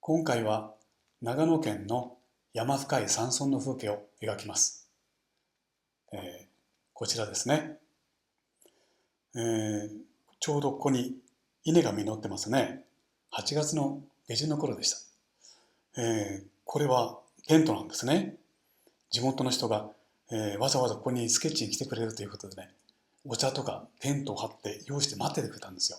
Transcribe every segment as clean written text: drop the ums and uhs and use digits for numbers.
今回は長野県の山深い山村の風景を描きます。こちらですね、ちょうどここに稲が実ってますね。8月の下旬の頃でした。これはテントなんですね。地元の人が、わざわざここにスケッチに来てくれるということでね、お茶とかテントを張って用意して待っててくれたんですよ。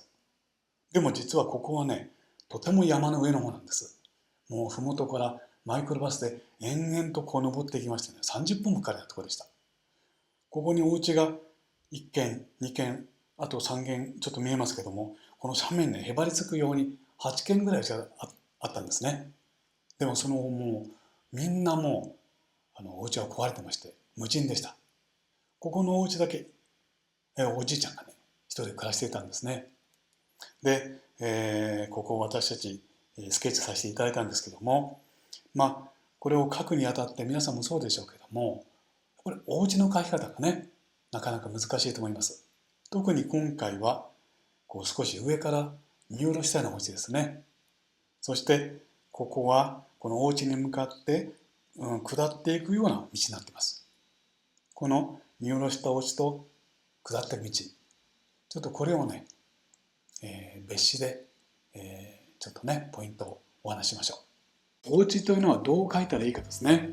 でも実はここはね、とても山の上の方なんです。もう麓からマイクロバスで延々とこう登っていきましてね、30分もかかるようなところでした。ここにお家が1軒、2軒、あと3軒ちょっと見えますけども、この斜面ね、へばりつくように8軒ぐらいしかあったんですね。でももうみんなもうお家は壊れてまして無人でした。ここのお家だけおじいちゃんがね一人で暮らしていたんですね。で、ここを私たちスケッチさせていただいたんですけども、これを描くにあたって皆さんもそうでしょうけども、これお家の描き方がねなかなか難しいと思います。特に今回はこう少し上から見下ろしたようなお家ですね。そしてここはこのお家に向かって、下っていくような道になっています。この見下ろしたお家と下っていく道、ちょっとこれをね、別紙で、ちょっとねポイントをお話ししましょう。お家というのはどう描いたらいいかですね。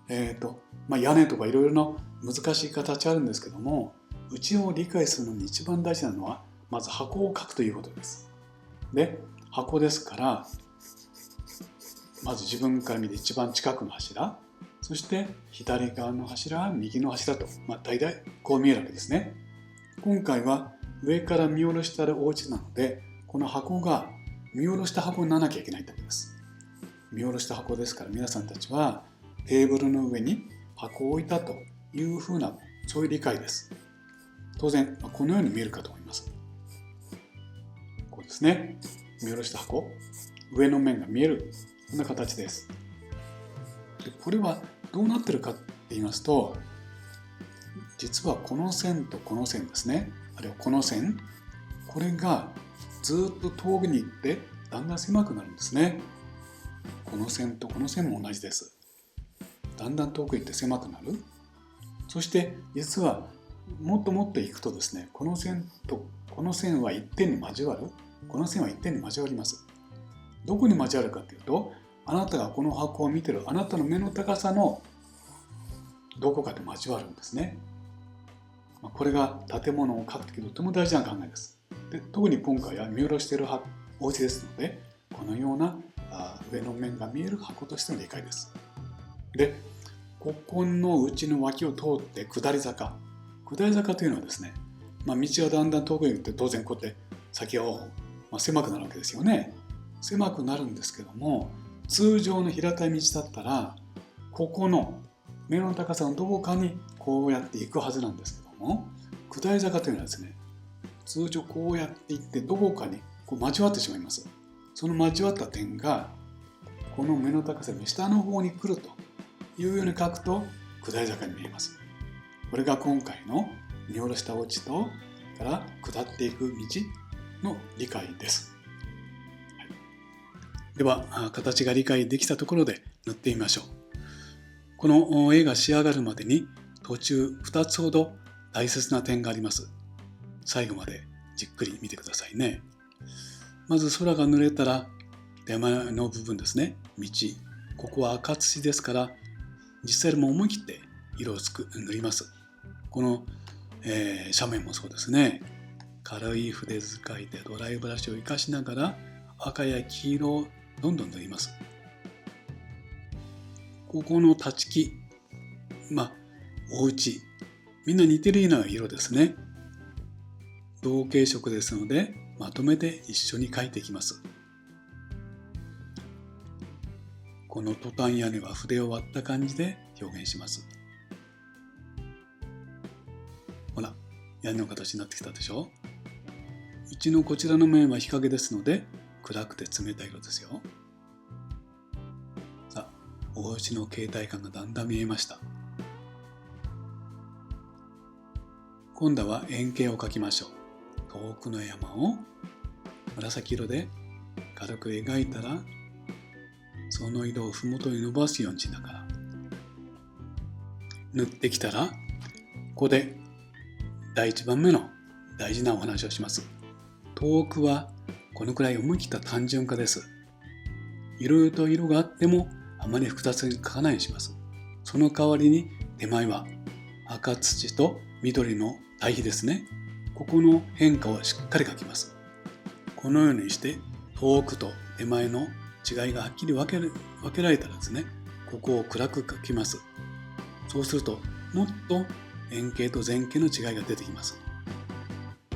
屋根とかいろいろな難しい形あるんですけども、家を理解するのに一番大事なのはまず箱を描くということです。で、箱ですからまず自分から見て一番近くの柱、そして左側の柱、右の柱と、大体こう見えるわけですね。今回は上から見下ろしたお家なので、この箱が見下ろした箱にならなきゃいけないわけです。見下ろした箱ですから、皆さんたちはテーブルの上に箱を置いたというふうな、そういう理解です。当然このように見えるかと思います。こうですね、見下ろした箱、上の面が見える、こんな形です。でこれはどうなってるかって言いますと、実はこの線とこの線ですね、あるいはこの線、これがずっと遠くに行ってだんだん狭くなるんですね。この線とこの線も同じです。だんだん遠く行って狭くなる。そして実はもっともっと行くとですね、この線とこの線は一点に交わる。この線は一点に交わります。どこに交わるかというと、あなたがこの箱を見ているあなたの目の高さのどこかで交わるんですね。これが建物を描くときとても大事な考えです。で、特に今回は見下ろしているお家ですので、このような上の面が見える箱としての理解です。で、ここのうちの脇を通って下り坂。下り坂というのはですね、道がだんだん遠くに行って当然こうやって先が狭くなるわけですよね。狭くなるんですけども、通常の平たい道だったらここの目の高さのどこかにこうやって行くはずなんですけども、下り坂というのはですね、通常こうやって行ってどこかにこう交わってしまいます。その交わった点がこの目の高さの下の方に来るというように書くと下り坂に見えます。これが今回の見下ろしたお家とから下っていく道の理解です。では形が理解できたところで塗ってみましょう。この絵が仕上がるまでに途中2つほど大切な点があります。最後までじっくり見てくださいね。まず空が濡れたら手前の部分ですね、道、ここは赤土ですから実際も思い切って色を塗ります。この、斜面もそうですね。軽い筆使いでドライブラシを生かしながら赤や黄色をどんどん塗ります。ここの立ち木、お家、みんな似てるような色ですね。同系色ですのでまとめて一緒に描いていきます。このトタン屋根は筆を割った感じで表現します。ほら、屋根の形になってきたでしょ。うちのこちらの面は日陰ですので暗くて冷たい色ですよ。さあ、お家の形態感がだんだん見えました。今度は円形を描きましょう。遠くの山を紫色で軽く描いたらその色を麓に伸ばすようにしながら塗ってきたら、ここで第1番目の大事なお話をします。遠くはこのくらい思い切った単純化です。いろいろと色があってもあまり複雑に描かないようにします。その代わりに手前は赤土と緑の対比ですね。ここの変化をしっかり描きます。このようにして遠くと手前の違いがはっきり分けられたらですね、ここを暗く描きます。そうするともっと円形と前形の違いが出てきます。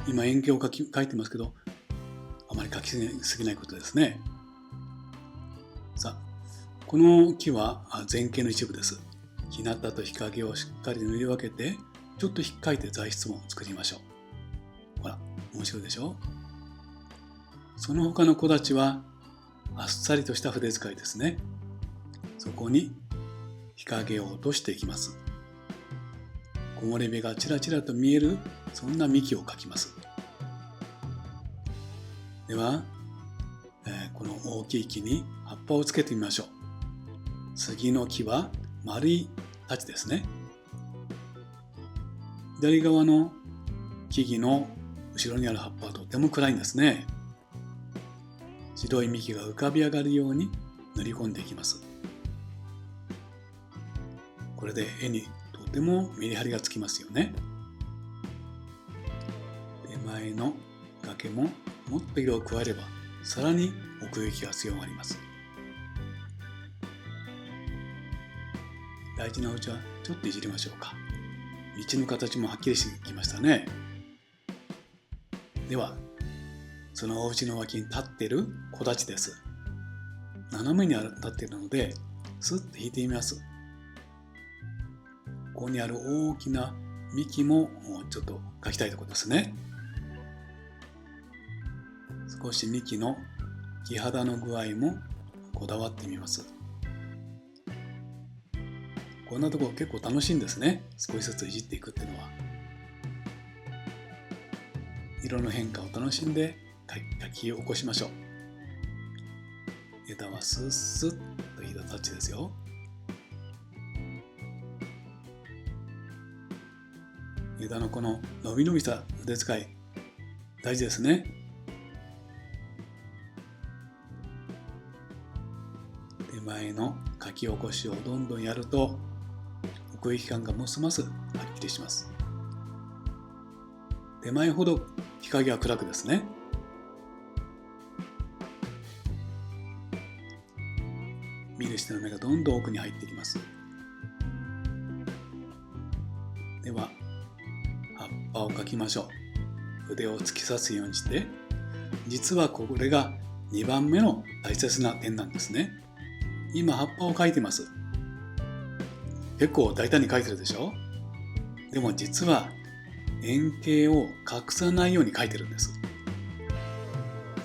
今円形を描いてますけど、あまり描きすぎないことですね。さあ、この木は前景の一部です。日向と日陰をしっかり塗り分けて、ちょっと引っかいて材質も作りましょう。ほら、面白いでしょ。その他の木立はあっさりとした筆使いですね。そこに日陰を落としていきます。木漏れ日がちらちらと見える、そんな幹を描きます。では、この大きい木に葉っぱをつけてみましょう。杉の木は丸い太刀ですね。左側の木々の後ろにある葉っぱはとても暗いんですね。白い幹が浮かび上がるように塗り込んでいきます。これで絵にとてもメリハリがつきますよね。手前の崖ももっと色を加えればさらに奥行きが強まります。大事なうちはちょっといじりましょうか。道の形もはっきりしてきましたね。では、そのお家の脇に立っている木立です。斜めに立っているので、スッと引いてみます。ここにある大きな幹もちょっと描きたいところですね。少し幹の木肌の具合もこだわってみます。こんなところ結構楽しいんですね。少しずついじっていくっていうのは。色の変化を楽しんで描き起こしましょう。枝はスッスッと引いたタッチですよ。枝のこの伸び伸びした筆使い、大事ですね。手前の描き起こしをどんどんやると奥行き感がますますはっきりします。手前ほど日陰は暗くですね。見る人の目がどんどん奥に入ってきます。では葉っぱを描きましょう。筆を突き刺すようにして、実はこれが2番目の大切な点なんですね。今葉っぱを描いてます。結構大胆に描いてるでしょ。でも実は円形を隠さないように描いてるんです。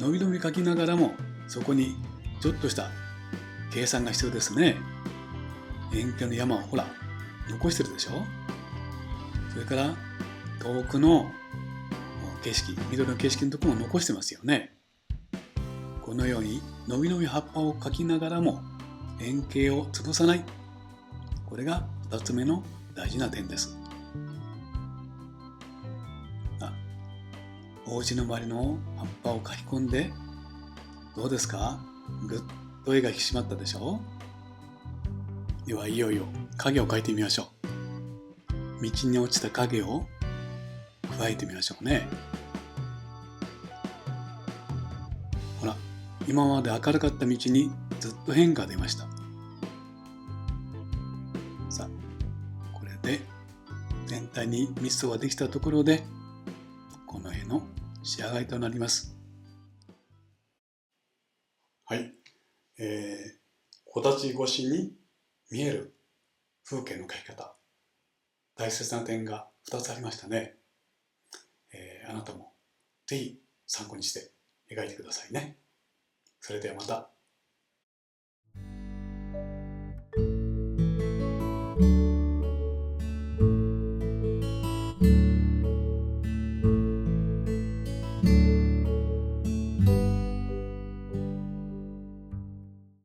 伸び伸び描きながらもそこにちょっとした計算が必要ですね。円形の山をほら残してるでしょ。それから遠くの景色、緑の景色のところも残してますよね。このように伸び伸び葉っぱを描きながらも円形を潰さない。これが2つ目の大事な点です。お家の周りの葉っぱを描き込んでどうですか？ぐっと絵が引き締まったでしょう。ではいよいよ影を描いてみましょう。道に落ちた影を加えてみましょうね。ほら、今まで明るかった道にずっと変化が出ました。さあ、これで全体にミストができたところでこの絵の仕上がりとなります。はい、木立越しに見える風景の描き方、大切な点が2つありましたね。あなたもぜひ参考にして描いてくださいね。それではまた。